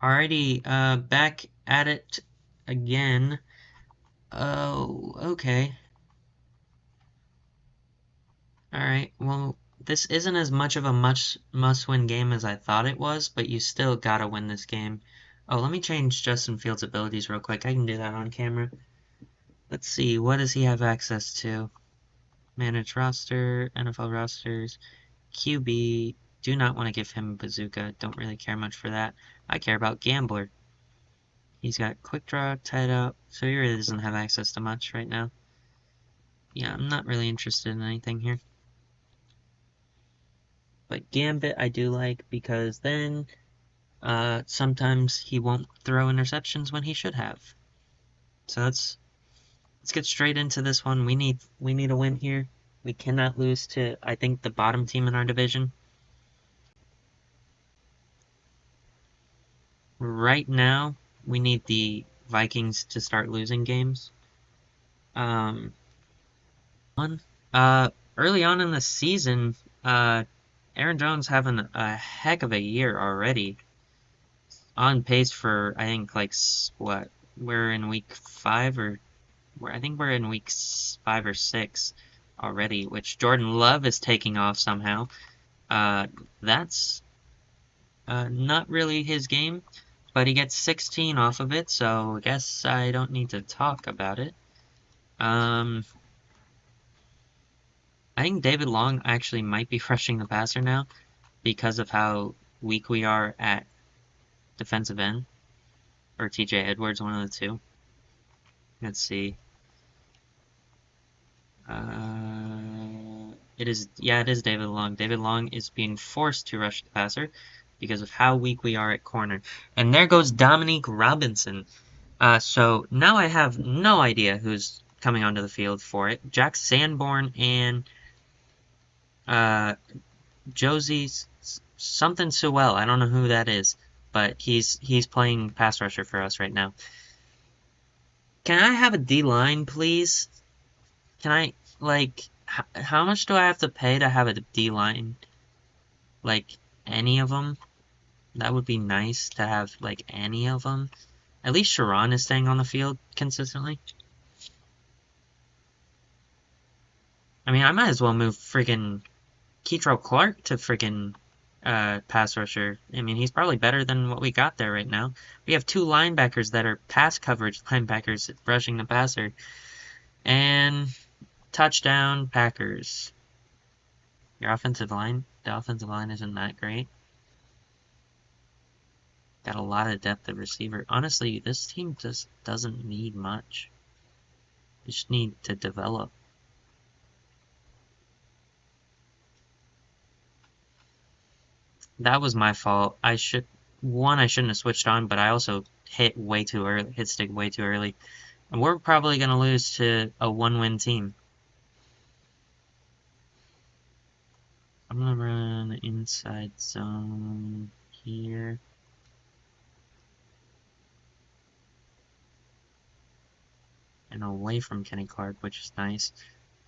Alrighty, back at it again. Oh, okay. Alright, well, this isn't as much of a must-win game as I thought it was, but you still gotta win this game. Oh, let me change Justin Fields' abilities real quick. I can do that on camera. Let's see, what does he have access to? Manage roster, NFL rosters, QB. Do not want to give him Bazooka. Don't really care much for that. I care about Gambler. He's got quick draw, tied up, so he really doesn't have access to much right now. Yeah, I'm not really interested in anything here. But Gambit I do like because then sometimes he won't throw interceptions when he should have. So let's get straight into this one. We need a win here. We cannot lose to I think the bottom team in our division. Right now, we need the Vikings to start losing games. Um, Early on in the season, Aaron Jones having a heck of a year already. On pace for, I think, like, what? We're in week 5 or... I think we're in week 5 or 6 already, which Jordan Love is taking off somehow. That's not really his game, but he gets 16 off of it, so I guess I don't need to talk about it. I think David Long actually might be rushing the passer now because of how weak we are at defensive end, or TJ Edwards, one of the two. Let's see. It is David Long. David Long is being forced to rush the passer because of how weak we are at corner. And there goes Dominique Robinson. So now I have no idea who's coming onto the field for it. Jack Sanborn and uh, Josie something Sewell. I don't know who that is, but he's playing pass rusher for us right now. Can I have a D line, please? Can I, like, how much do I have to pay to have a D line? Like, any of them? That would be nice to have, like, any of them. At least Sharon is staying on the field consistently. I mean, I might as well move freaking Keetrell Clark to freaking pass rusher. I mean, he's probably better than what we got there right now. We have two linebackers that are pass coverage linebackers rushing the passer. And touchdown, Packers. The offensive line isn't that great. Got a lot of depth at receiver. Honestly, this team just doesn't need much. They just need to develop. That was my fault. I shouldn't have switched on, but I also hit stick way too early. And we're probably going to lose to a one-win team. I'm going to run inside zone here. And away from Kenny Clark, which is nice.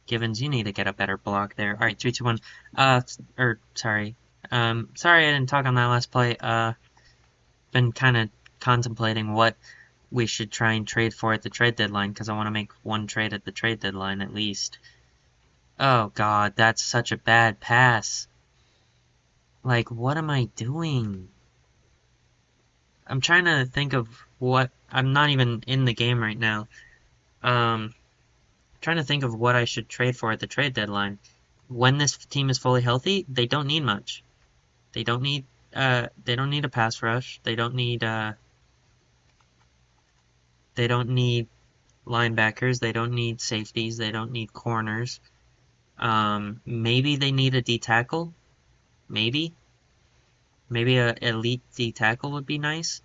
Givens, you need to get a better block there. Alright, 3, 2, 1. Sorry. Sorry I didn't talk on that last play. Been kind of contemplating what we should try and trade for at the trade deadline, because I want to make one trade at the trade deadline at least. Oh god, that's such a bad pass. Like, what am I doing? I'm trying to think of what... I'm not even in the game right now. Trying to think of what I should trade for at the trade deadline. When this team is fully healthy, they don't need much. They don't need a pass rush. They don't need linebackers. They don't need safeties. They don't need corners. Maybe they need a D tackle. Maybe a elite D tackle would be nice.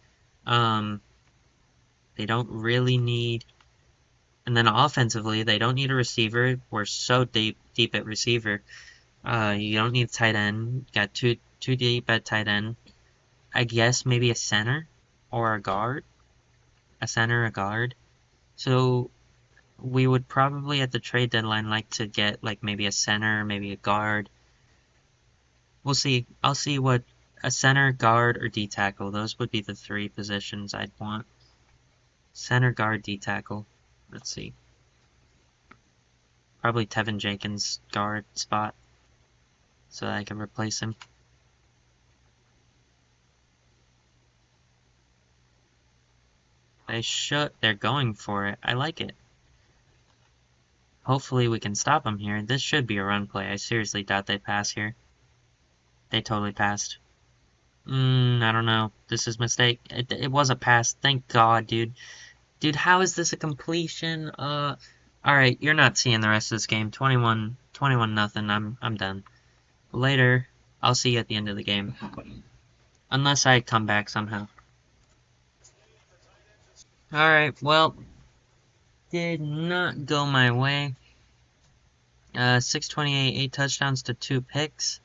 They don't really need. And then offensively, they don't need a receiver. We're so deep at receiver. You don't need a tight end. Got too deep at tight end. I guess maybe a center or a guard. A center, a guard. So we would probably at the trade deadline like to get like maybe a center, maybe a guard. We'll see. I'll see what a center, guard, or D tackle. Those would be the 3 positions I'd want. Center, guard, D tackle. Let's see. Probably Tevin Jenkins' guard spot, so that I can replace him. They're going for it. I like it. Hopefully we can stop them here. This should be a run play. I seriously doubt they pass here. They totally passed. I don't know. This is a mistake. It was a pass. Thank God, dude. Dude, how is this a completion? Alright, you're not seeing the rest of this game. 21 nothing. I'm done. Later. I'll see you at the end of the game. Unless I come back somehow. Alright, well, did not go my way. 628, 8 touchdowns to 2 picks.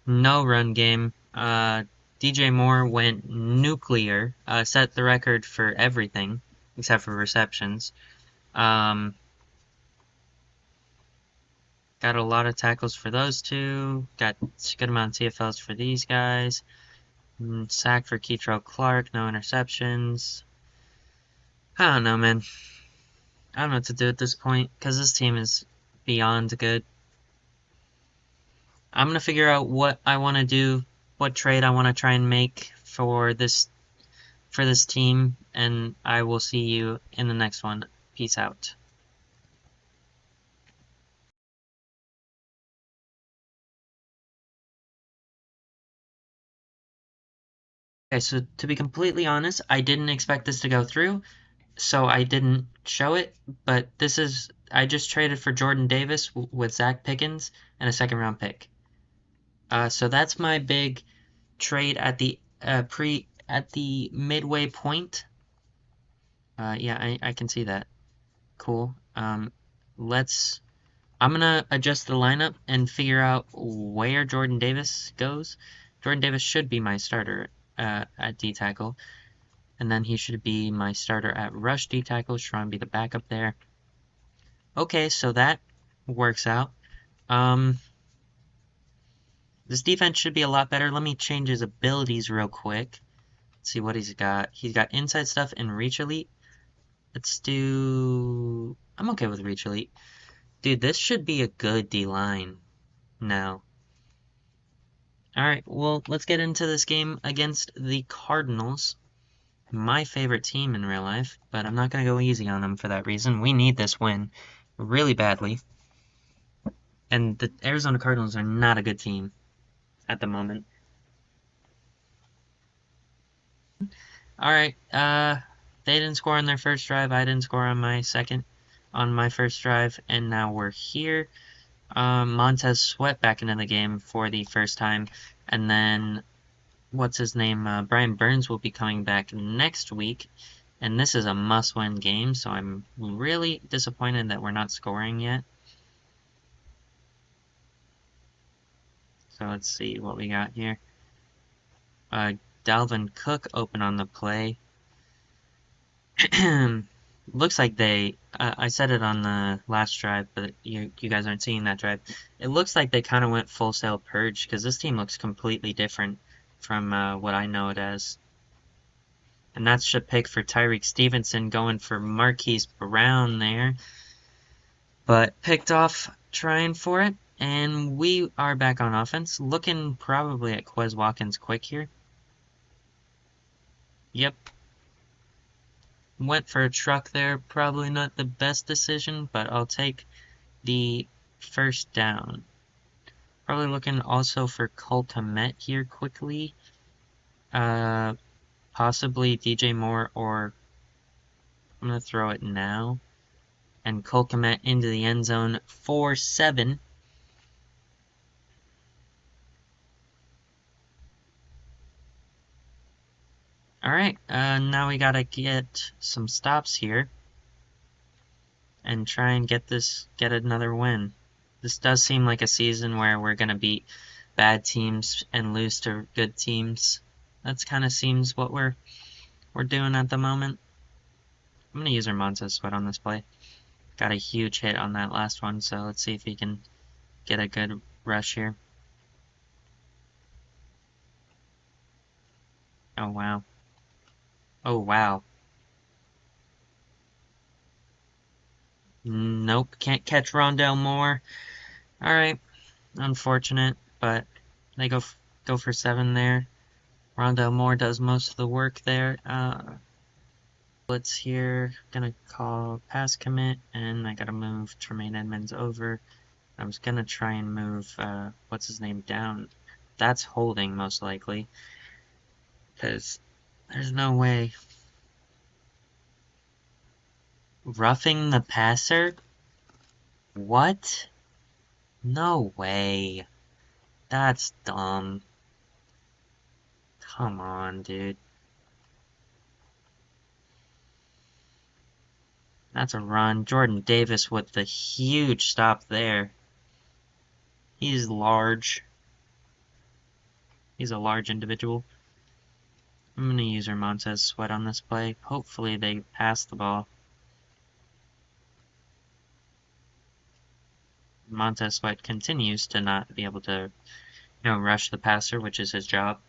No run game. DJ Moore went nuclear. Set the record for everything, except for receptions. Got a lot of tackles for those two. Got a good amount of TFLs for these guys. Sack for Keitrell Clark. No interceptions. I don't know, man. I don't know what to do at this point, because this team is beyond good. I'm going to figure out what I want to do, what trade I want to try and make for this team, and I will see you in the next one. Peace out. Okay, so to be completely honest, I didn't expect this to go through, so I didn't show it, but I just traded for Jordan Davis with Zach Pickens and a second round pick. So that's my big trade at the midway point. Yeah, I can see that. Cool. I'm gonna adjust the lineup and figure out where Jordan Davis goes. Jordan Davis should be my starter at D tackle, and then he should be my starter at rush D tackle. Sharon be the backup there. Okay, so that works out. This defense should be a lot better. Let me change his abilities real quick. Let's see what he's got. He's got inside stuff and reach elite. Let's do... I'm okay with reach elite. Dude, this should be a good D-line now. Alright, well, let's get into this game against the Cardinals. My favorite team in real life, but I'm not going to go easy on them for that reason. We need this win really badly. And the Arizona Cardinals are not a good team at the moment. Alright, they didn't score on their first drive. I didn't score on my first drive, and now we're here. Montez Sweat back into the game for the first time, and then what's his name? Brian Burns will be coming back next week, and this is a must-win game, so I'm really disappointed that we're not scoring yet. So let's see what we got here. Dalvin Cook open on the play. Looks like I said it on the last drive, but you guys aren't seeing that drive. It looks like they kind of went full sail purge, because this team looks completely different from what I know it as. And that's a pick for Tyreek Stevenson, going for Marquise Brown there. But picked off trying for it, and we are back on offense, looking probably at Quez Watkins quick here. Yep. Went for a truck there, probably not the best decision, but I'll take the first down. Probably looking also for Cole Kmet here quickly. Possibly DJ Moore, or I'm going to throw it now. And Cole Kmet into the end zone for 7. Alright, now we gotta get some stops here. And try and get another win. This does seem like a season where we're gonna beat bad teams and lose to good teams. That's kind of seems what we're doing at the moment. I'm gonna use our Montez Sweat on this play. Got a huge hit on that last one, so let's see if he can get a good rush here. Oh, wow. Oh, wow. Nope, can't catch Rondell Moore. Alright, unfortunate, but they go for 7 there. Rondell Moore does most of the work there. Blitz here, gonna call pass commit, and I gotta move Tremaine Edmonds over. I was gonna try and move, what's his name, down. That's holding, most likely, because there's no way. Roughing the passer? What? No way. That's dumb. Come on, dude. That's a run. Jordan Davis with the huge stop there. He's large. He's a large individual. I'm going to use Montez Sweat on this play. Hopefully they pass the ball. Montez Sweat continues to not be able to, rush the passer, which is his job.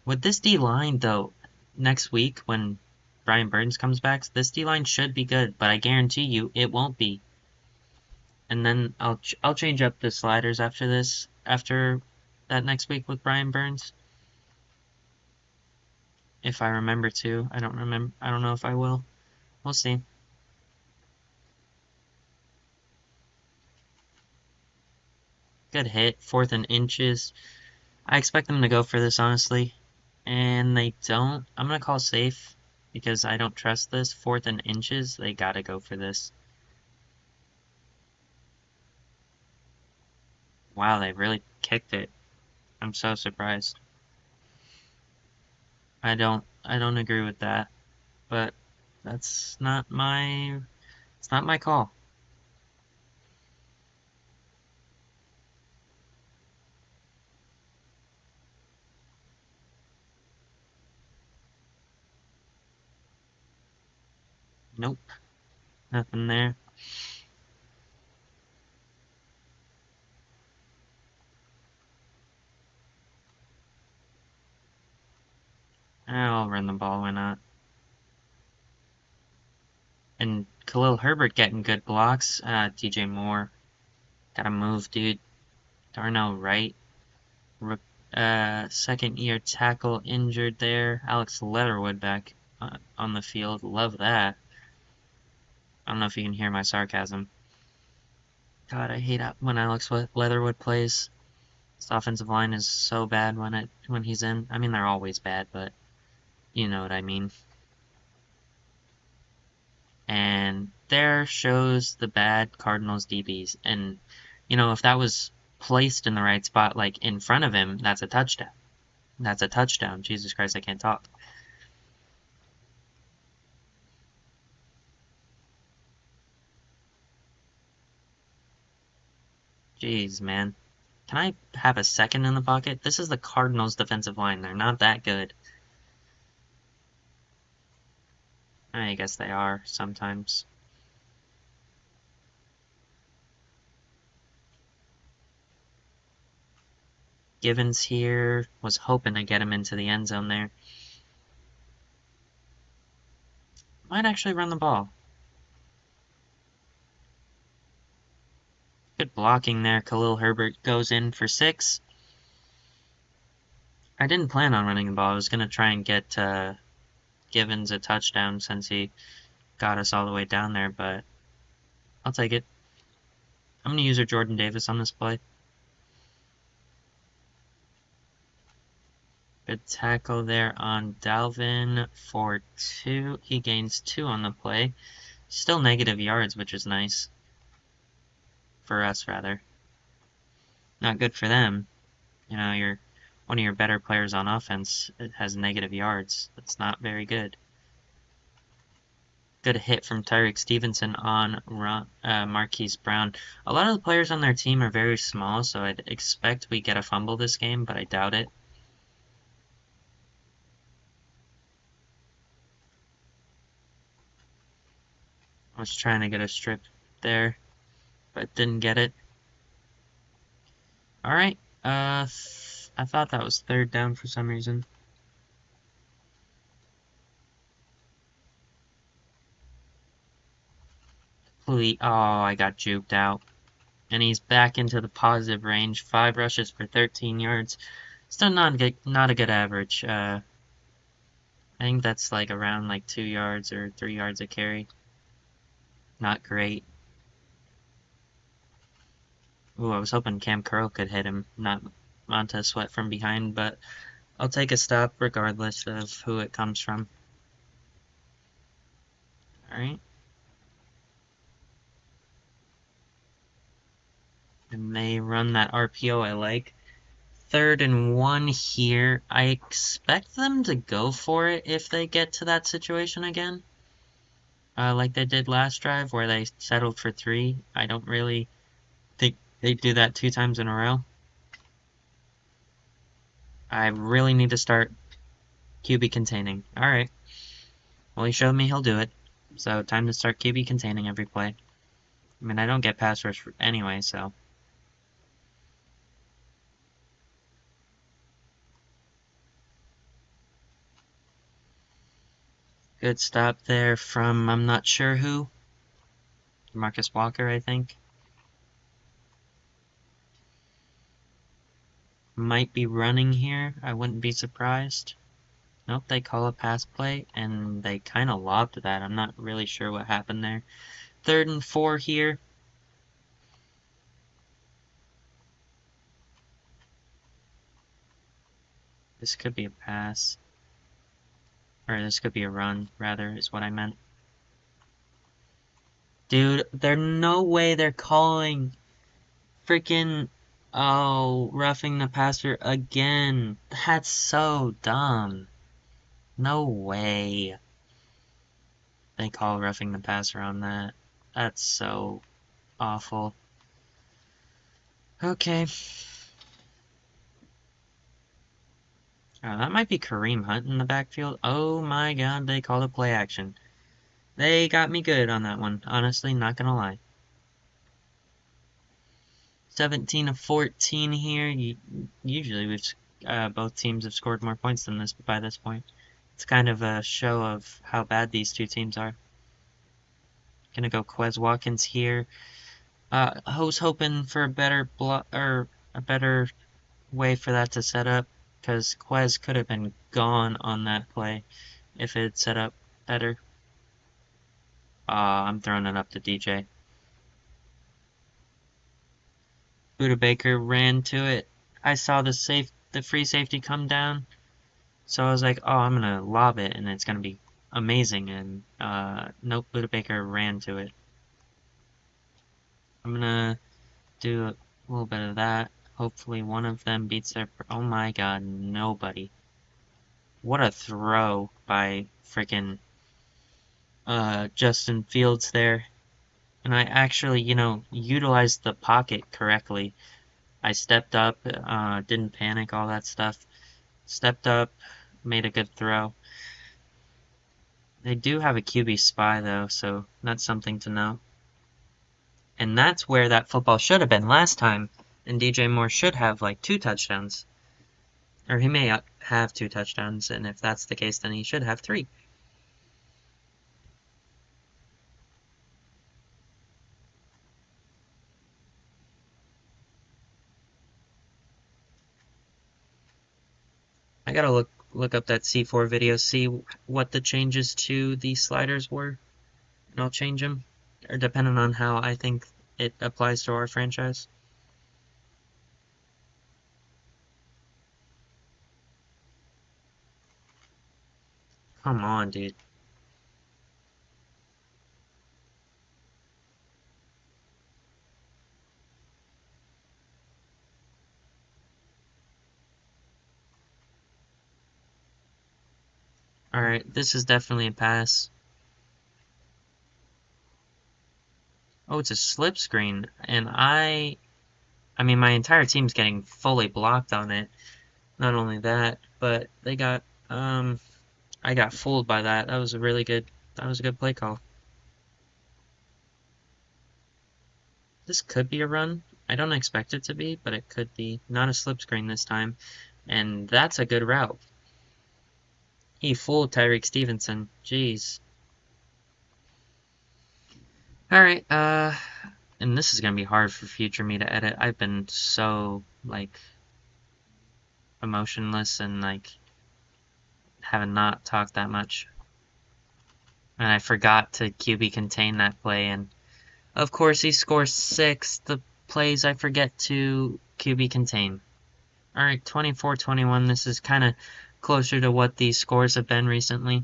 With this D-line, though, next week when Brian Burns comes back, this D-line should be good, but I guarantee you it won't be. And then I'll change up the sliders after this, after that next week with Brian Burns. If I remember to. I don't know if I will. We'll see. Good hit. 4th and inches. I expect them to go for this, honestly. And they don't. I'm going to call safe because I don't trust this. 4th and inches. They got to go for this. Wow, they really kicked it. I'm so surprised. I don't agree with that. But it's not my call. Nope. Nothing there. I'll run the ball, why not? And Khalil Herbert getting good blocks. DJ Moore. Gotta move, dude. Darnell Wright. Second year tackle injured there. Alex Leatherwood back on the field. Love that. I don't know if you can hear my sarcasm. God, I hate when Alex Leatherwood plays. This offensive line is so bad when he's in. I mean, they're always bad, but you know what I mean. And there shows the bad Cardinals DBs. And, if that was placed in the right spot, like in front of him, that's a touchdown. That's a touchdown. Jesus Christ, I can't talk. Jeez, man. Can I have a second in the pocket? This is the Cardinals' defensive line. They're not that good. I guess they are sometimes. Givens here. Was hoping to get him into the end zone there. Might actually run the ball. Good blocking there. Khalil Herbert goes in for 6. I didn't plan on running the ball. I was going to try and get Givens a touchdown since he got us all the way down there, but I'll take it. I'm going to use Jordan Davis on this play. Good tackle there on Dalvin for 2. He gains 2 on the play. Still negative yards, which is nice. For us, rather. Not good for them. You're one of your better players on offense. It has negative yards. That's not very good. Good hit from Tyreek Stevenson on Marquise Brown. A lot of the players on their team are very small, so I'd expect we get a fumble this game, but I doubt it. I was trying to get a strip there, but didn't get it. Alright, I thought that was 3rd down for some reason. Please. Oh, I got juked out. And he's back into the positive range. 5 rushes for 13 yards. Still not a good average. I think that's like around like 2 yards or 3 yards a carry. Not great. Ooh, I was hoping Cam Curl could hit him, not Montez Sweat from behind, but I'll take a stop regardless of who it comes from. Alright. And they run that RPO I like. 3rd and 1 here. I expect them to go for it if they get to that situation again. Like they did last drive where they settled for 3. I don't really think they do that 2 times in a row. I really need to start QB containing. Alright. Well, he showed me he'll do it. So, time to start QB containing every play. I mean, I don't get pass rush anyway, so. Good stop there from I'm not sure who. Marcus Walker, I think. Might be running here. I wouldn't be surprised. Nope, they call a pass play, and they kind of lobbed that. I'm not really sure what happened there. 3rd and 4 here. This could be a pass. Or this could be a run, rather, is what I meant. Dude, there's no way they're calling freaking, oh, roughing the passer again. That's so dumb. No way they call roughing the passer on that. That's so awful. Okay. Oh, that might be Kareem Hunt in the backfield. Oh my god, they called a play action. They got me good on that one, honestly, not gonna lie. 17 of 14 here. Usually both teams have scored more points than this by this point. It's kind of a show of how bad these two teams are. Gonna go Quez Watkins here. I was hoping for a better a better way for that to set up, because Quez could have been gone on that play if it had set up better. I'm throwing it up to DJ. Buda Baker ran to it. I saw the free safety come down, so I was like, oh, I'm gonna lob it and it's gonna be amazing. And nope, Buda Baker ran to it. I'm gonna do a little bit of that. Hopefully one of them beats their... Oh my god, nobody. What a throw by freaking Justin Fields there. And I actually, utilized the pocket correctly. I stepped up, didn't panic, all that stuff. Stepped up, made a good throw. They do have a QB spy, though, so that's something to know. And that's where that football should have been last time. And DJ Moore should have, like, 2 touchdowns. Or he may have 2 touchdowns, and if that's the case, then he should have 3. I gotta look up that C4 video, see what the changes to the sliders were, and I'll change them, or depending on how I think it applies to our franchise. Come on, dude. Alright, this is definitely a pass. Oh, it's a slip screen, and I mean, my entire team's getting fully blocked on it. Not only that, but they got, I got fooled by that. That was a good play call. This could be a run. I don't expect it to be, but it could be. Not a slip screen this time, and that's a good route. He fooled Tyreek Stevenson. Jeez. Alright, and this is gonna be hard for future me to edit. I've been so, like, emotionless and, like, haven't not talked that much. And I forgot to QB contain that play, and of course he scores 6. The plays I forget to QB contain. Alright, 24-21. This is kind of closer to what these scores have been recently.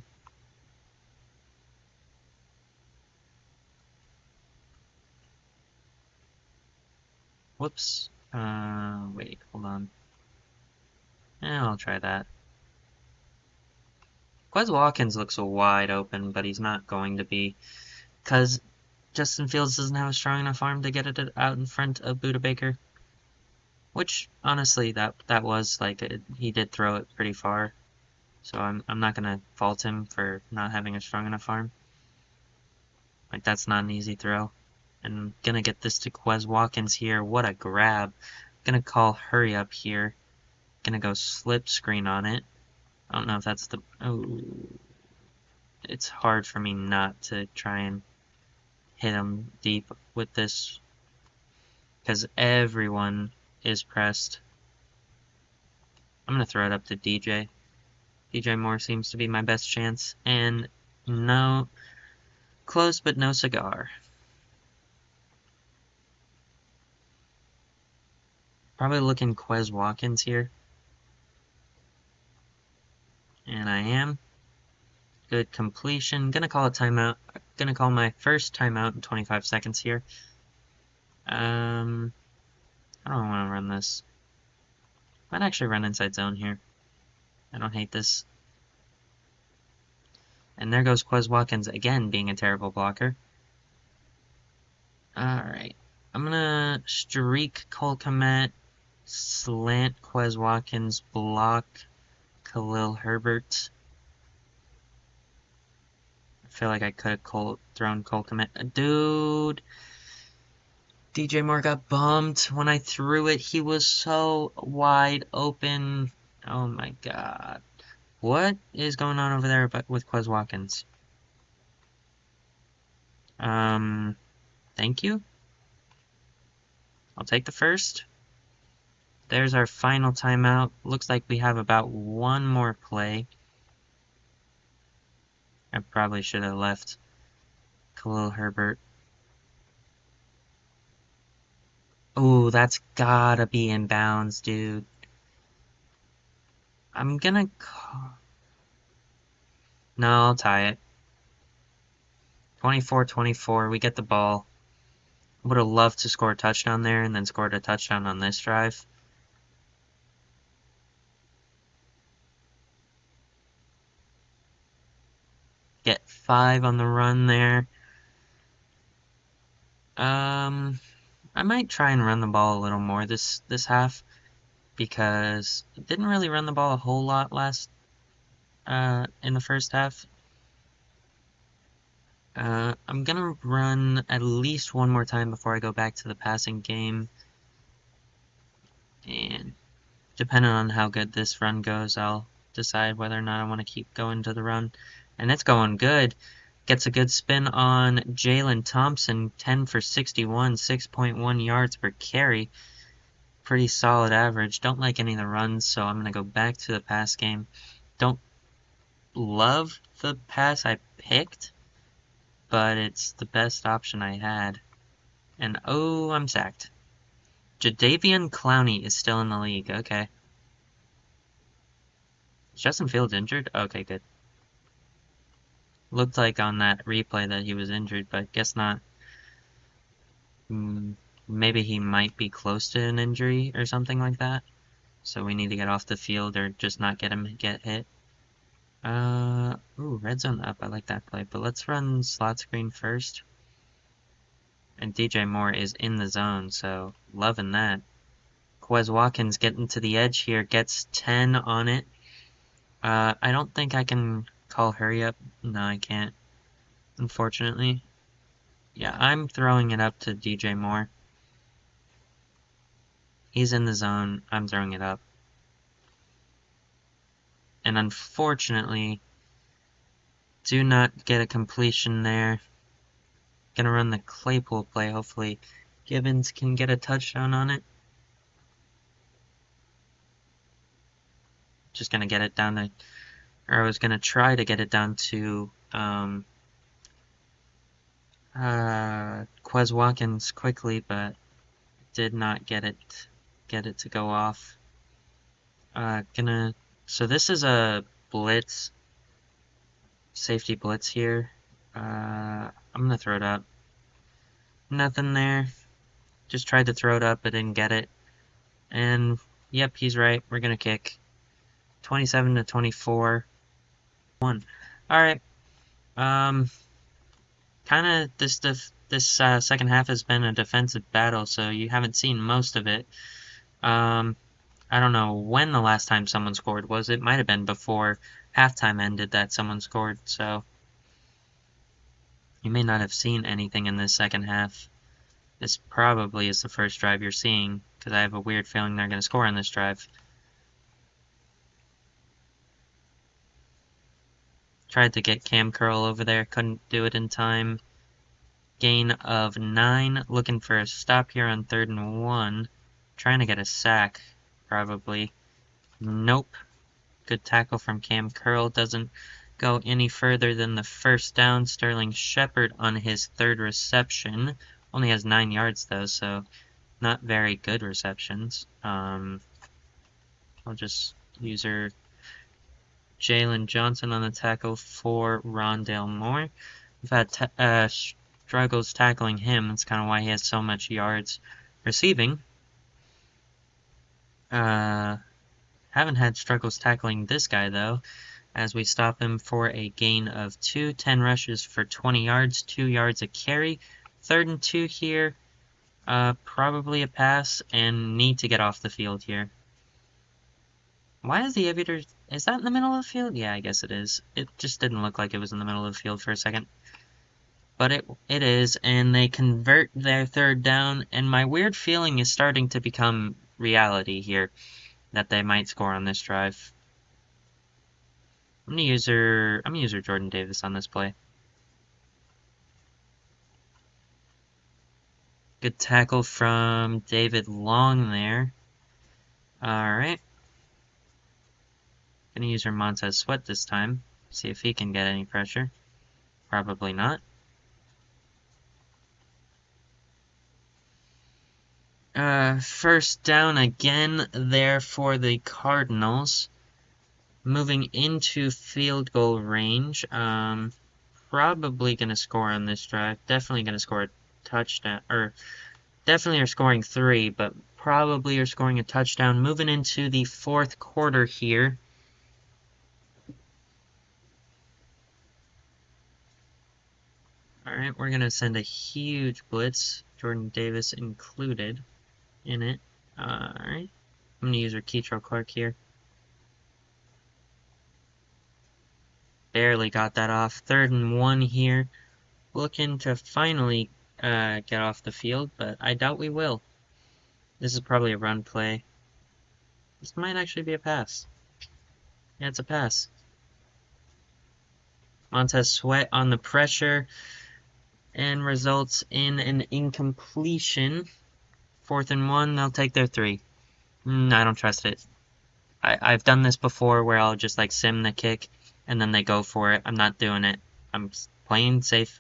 Whoops. Wait, hold on. I'll try that. Quez Watkins looks wide open, but he's not going to be, because Justin Fields doesn't have a strong enough arm to get it out in front of Buda Baker. Which, honestly, that was, like, he did throw it pretty far. So I'm not going to fault him for not having a strong enough arm. Like, that's not an easy throw. And I'm going to get this to Quez Watkins here. What a grab. Going to call hurry up here. Going to go slip screen on it. I don't know if that's the... Oh. It's hard for me not to try and hit him deep with this. Because everyone is pressed. I'm going to throw it up to DJ. DJ Moore seems to be my best chance. And no... Close but no cigar. Probably looking Quez Watkins here. And I am. Good completion. Gonna call a timeout. Gonna call my first timeout in 25 seconds here. I don't want to run this. Might actually run inside zone here. I don't hate this. And there goes Quez Watkins again being a terrible blocker. Alright. I'm gonna streak Cole Kmet, slant Quez Watkins, block Khalil Herbert. I feel like I could have thrown Cole Kmet. Dude! DJ Moore got bummed when I threw it. He was so wide open. Oh my god. What is going on over there with Quez Watkins? Thank you. I'll take the first. There's our final timeout. Looks like we have about one more play. I probably should have left Khalil Herbert. Oh, that's gotta be in bounds, dude. I'm gonna call... No, I'll tie it. 24-24, we get the ball. Would have loved to score a touchdown there and then scored a touchdown on this drive. Get 5 on the run there. I might try and run the ball a little more this half, because I didn't really run the ball a whole lot in the first half. I'm gonna run at least one more time before I go back to the passing game. And depending on how good this run goes, I'll decide whether or not I want to keep going to the run. And it's going good. Gets a good spin on Jalen Thompson, 10 for 61, 6.1 yards per carry. Pretty solid average. Don't like any of the runs, so I'm going to go back to the pass game. Don't love the pass I picked, but it's the best option I had. And oh, I'm sacked. Jadeveon Clowney is still in the league. Okay. Is Justin Fields injured? Okay, good. Looked like on that replay that he was injured, but guess not. Maybe he might be close to an injury or something like that. So we need to get off the field or just not get hit. Ooh, red zone up. I like that play. But let's run slot screen first. And DJ Moore is in the zone, so loving that. Quez Watkins getting to the edge here. Gets 10 on it. I don't think I can call hurry up. No, I can't. Unfortunately. Yeah, I'm throwing it up to DJ Moore. He's in the zone. I'm throwing it up. And unfortunately, do not get a completion there. Gonna run the Claypool play. Hopefully Gibbons can get a touchdown on it. Just gonna get it down to, or I was gonna try to get it down to Quez Watkins quickly, but did not get it to go off. So this is a blitz, safety blitz here. I'm gonna throw it up. Nothing there. Just tried to throw it up, but didn't get it. And yep, he's right. We're gonna kick. 27-24. 1. All right. Kind of this second half has been a defensive battle, so you haven't seen most of it. I don't know when the last time someone scored was. It might have been before halftime ended that someone scored, so you may not have seen anything in this second half. This probably is the first drive you're seeing, because I have a weird feeling they're going to score on this drive. Tried to get Cam Curl over there, couldn't do it in time. Gain of 9, looking for a stop here on 3rd and 1. Trying to get a sack, probably. Nope. Good tackle from Cam Curl, doesn't go any further than the first down. Sterling Shepard on his 3rd reception. Only has 9 yards though, so not very good receptions. I'll just use her Jalen Johnson on the tackle for Rondale Moore. We've had struggles tackling him. That's kind of why he has so much yards receiving. Haven't had struggles tackling this guy though, as we stop him for a gain of 2, 10 rushes for 20 yards, 2 yards a carry. 3rd and 2 here, probably a pass, and need to get off the field here. Why is the Aviators, is that in the middle of the field? Yeah, I guess it is. It just didn't look like it was in the middle of the field for a second. But it is, and they convert their 3rd down, and my weird feeling is starting to become reality here, that they might score on this drive. I'm gonna use her Jordan Davis on this play. Good tackle from David Long there. Alright. Gonna use her Montez Sweat this time. See if he can get any pressure. Probably not. First down again there for the Cardinals. Moving into field goal range. Probably gonna score on this drive. Definitely gonna score a touchdown. Or definitely are scoring 3, but probably are scoring a touchdown. Moving into the 4th quarter here. Alright, we're going to send a huge blitz, Jordan Davis included in it. Alright, I'm going to use our Keetrell Clark here. Barely got that off. 3rd and 1 here. Looking to finally get off the field, but I doubt we will. This is probably a run play. This might actually be a pass. Yeah, it's a pass. Montez Sweat on the pressure, and results in an incompletion. 4th and 1, they'll take their 3. I don't trust it. I've done this before where I'll just like sim the kick and then they go for it. I'm not doing it. I'm playing safe.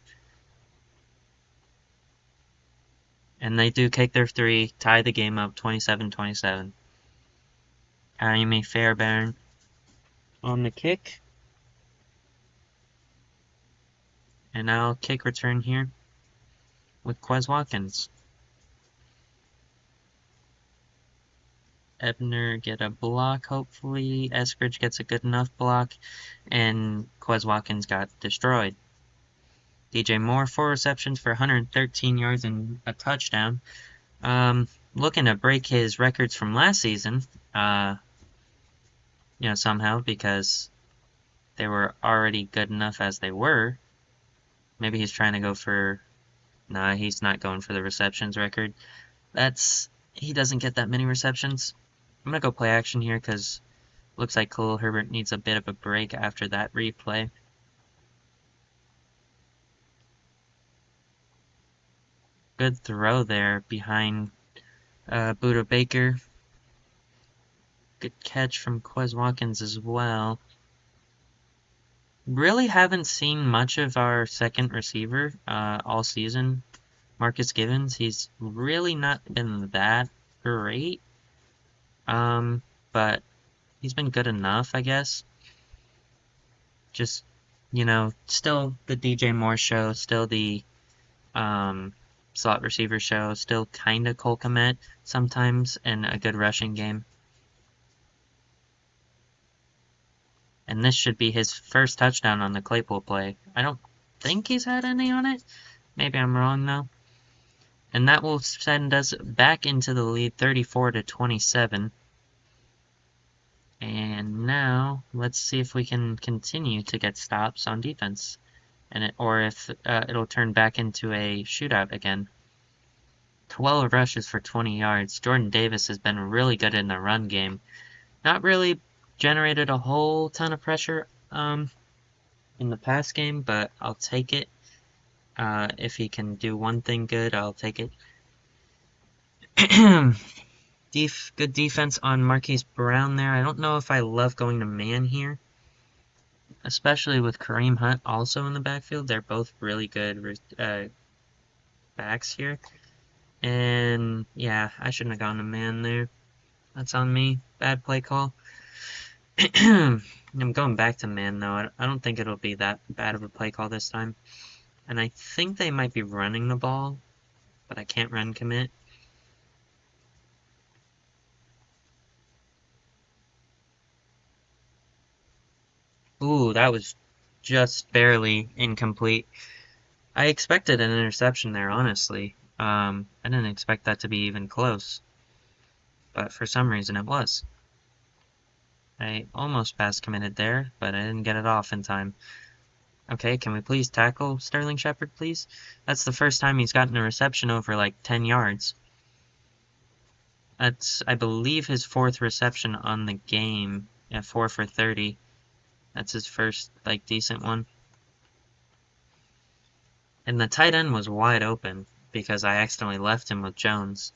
And they do kick their 3, tie the game up 27-27. Amy Fairbairn on the kick. And now kick return here with Quez Watkins. Ebner get a block, hopefully. Eskridge gets a good enough block. And Quez Watkins got destroyed. DJ Moore, 4 receptions for 113 yards and a touchdown. Looking to break his records from last season. Somehow, because they were already good enough as they were. Maybe he's trying to go for... Nah, he's not going for the receptions record. He doesn't get that many receptions. I'm going to go play action here because looks like Khalil Herbert needs a bit of a break after that replay. Good throw there behind Buda Baker. Good catch from Quez Watkins as well. Really haven't seen much of our second receiver all season. Marcus Givens, he's really not been that great. But he's been good enough, I guess. Just, still the DJ Moore show, still the slot receiver show, still kind of Cole Kmet sometimes, and a good rushing game. And this should be his first touchdown on the Claypool play. I don't think he's had any on it. Maybe I'm wrong, though. And that will send us back into the lead, 34-27. And now, let's see if we can continue to get stops on defense. Or if it'll turn back into a shootout again. 12 rushes for 20 yards. Jordan Davis has been really good in the run game. Not really generated a whole ton of pressure in the pass game, but I'll take it. If he can do one thing good, I'll take it. Good defense on Marquise Brown there. I don't know if I love going to man here, especially with Kareem Hunt also in the backfield. They're both really good backs here. And yeah, I shouldn't have gone to man there. That's on me. Bad play call. I'm going back to man though. I don't think it'll be that bad of a play call this time. And I think they might be running the ball, but I can't run commit. Ooh, that was just barely incomplete. I expected an interception there, honestly. I didn't expect that to be even close. But for some reason it was. I almost pass committed there, but I didn't get it off in time. Okay, can we please tackle Sterling Shepard, please? That's the first time he's gotten a reception over like 10 yards. That's, I believe, his 4th reception on the game. Yeah, 4 for 30. That's his first, like, decent one. And the tight end was wide open because I accidentally left him with Jones.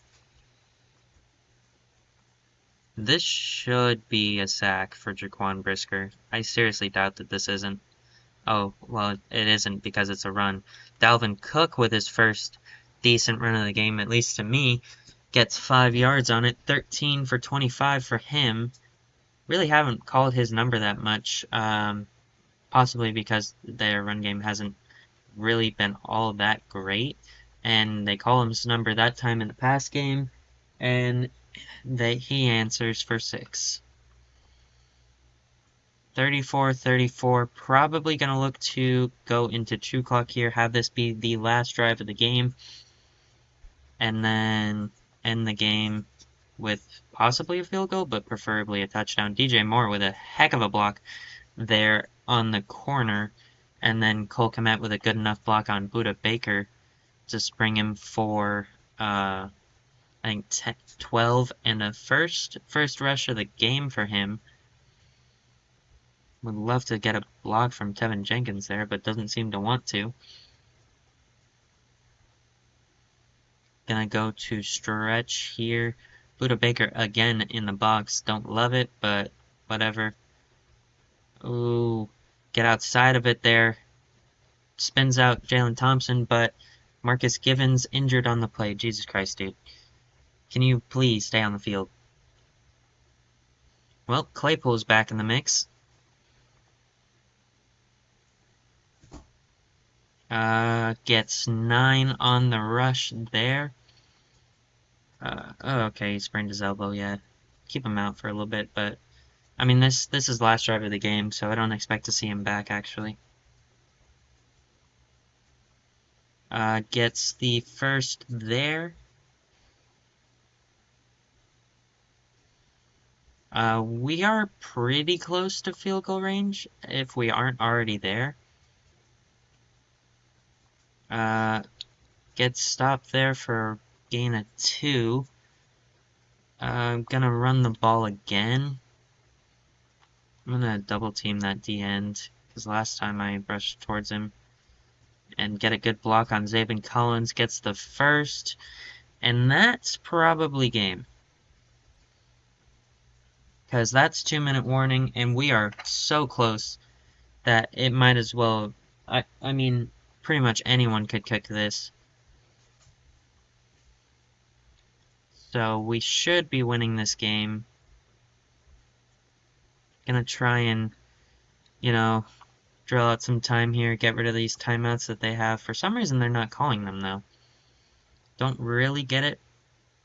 This should be a sack for Jaquan Brisker. I seriously doubt that this isn't. Oh, well, it isn't because it's a run. Dalvin Cook with his first decent run of the game, at least to me, gets 5 yards on it. 13 for 25 for him. Really haven't called his number that much, possibly because their run game hasn't really been all that great. And they call his number that time in the pass game, and he answers for 6. 34-34, probably going to look to go into true clock here, have this be the last drive of the game, and then end the game with possibly a field goal, but preferably a touchdown. DJ Moore with a heck of a block there on the corner, and then Cole Kmet with a good enough block on Buda Baker to spring him for, I think, 12 and a first rush of the game for him. Would love to get a block from Tevin Jenkins there, but doesn't seem to want to. Gonna go to stretch here. Buda Baker again in the box. Don't love it, but whatever. Ooh, get outside of it there. Spins out Jalen Thompson, but Marcus Givens injured on the play. Jesus Christ, dude. Can you please stay on the field? Well, Claypool's back in the mix. Gets 9 on the rush there. Oh, okay, he sprained his elbow, yeah. Keep him out for a little bit, but I mean, this is last drive of the game, so I don't expect to see him back, actually. Gets the first there. We are pretty close to field goal range, if we aren't already there. Gets stopped there for gain of 2. I'm gonna run the ball again. I'm gonna double team that D end, because last time I rushed towards him. and get a good block on Zaven Collins, gets the first, and that's probably game. Because that's 2-minute warning, and we are so close that it might as well... I mean, pretty much anyone could kick this. So we should be winning this game. Gonna try and, you know, drill out some time here, get rid of these timeouts that they have. For some reason, they're not calling them, though. Don't really get it.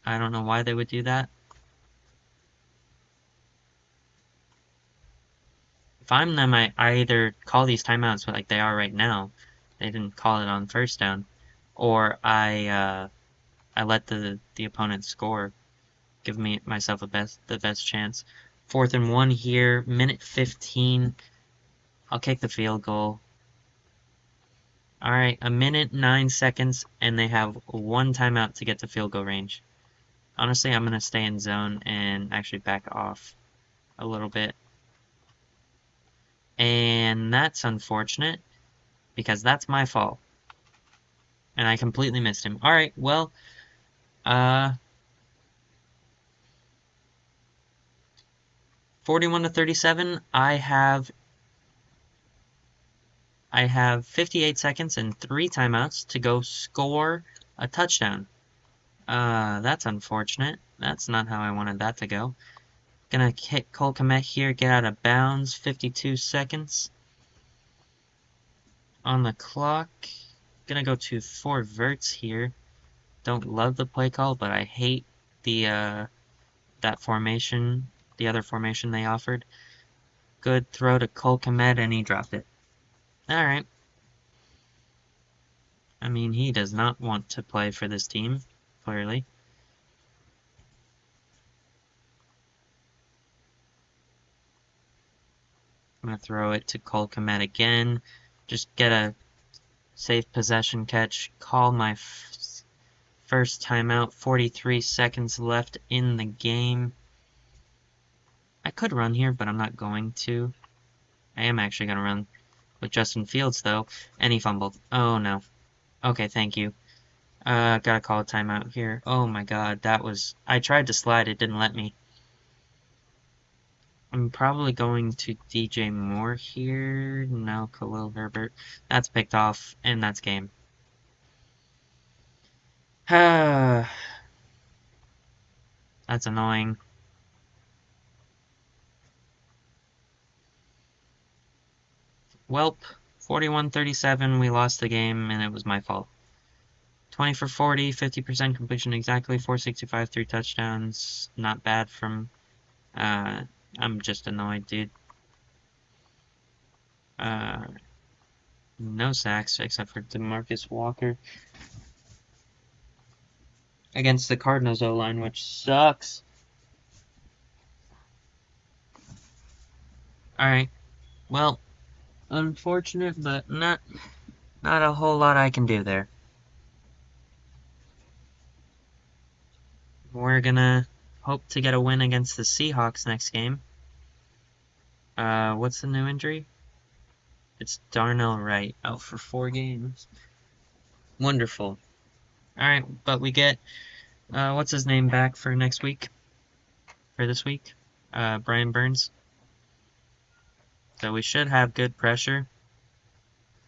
I don't know why they would do that. If I'm them, I either call these timeouts like they are right now. They didn't call it on first down. Or I let the opponent score. Give myself the best chance. 4th and 1 here, minute 15. I'll kick the field goal. Alright, a minute 9 seconds, and they have one timeout to get to field goal range. Honestly, I'm going to stay in zone and actually back off a little bit. And that's unfortunate, because that's my fault. And I completely missed him. Alright, well, 41 to 37, I have 58 seconds and 3 timeouts to go score a touchdown. That's unfortunate. That's not how I wanted that to go. Gonna hit Cole Kmet here, get out of bounds. 52 seconds on the clock. Gonna go to 4 verts here. Don't love the play call, but I hate the that formation, the other formation they offered. Good throw to Cole Kmet, and he dropped it. Alright. I mean, he does not want to play for this team, clearly. I'm going to throw it to Cole Kmet again. Just get a safe possession catch. Call my first timeout. 43 seconds left in the game. I could run here, but I'm not going to. I am actually going to run with Justin Fields, though. And he fumbled. Oh, no. Okay, thank you. Gotta call a timeout here. Oh my god, that was... I tried to slide, it didn't let me. I'm probably going to DJ Moore here. No, Khalil Herbert. That's picked off, and that's game. That's annoying. Welp, 41-37, we lost the game, and it was my fault. 20 for 40, 50% completion exactly, 465, 3 touchdowns. Not bad from... I'm just annoyed, dude. No sacks except for DeMarcus Walker against the Cardinals O-line, which sucks. Alright, well, unfortunate, but not a whole lot I can do there. We're gonna hope to get a win against the Seahawks next game. What's the new injury? It's Darnell Wright, out for 4 games. Wonderful. Alright, but we get, what's his name back for next week? For this week? Brian Burns. So we should have good pressure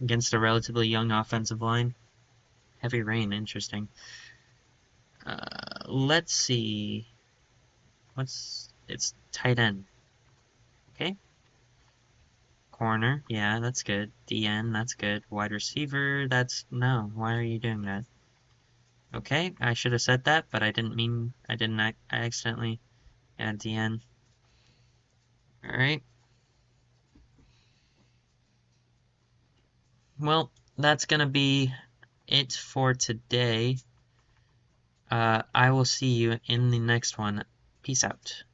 against a relatively young offensive line. Heavy rain, interesting. Let's see. It's tight end. Okay. Corner, yeah, that's good. DN, that's good. Wide receiver, no, why are you doing that? Okay, I should have said that, but I accidentally, yeah, DN. Alright. Well, that's gonna be it for today. I will see you in the next one. Peace out.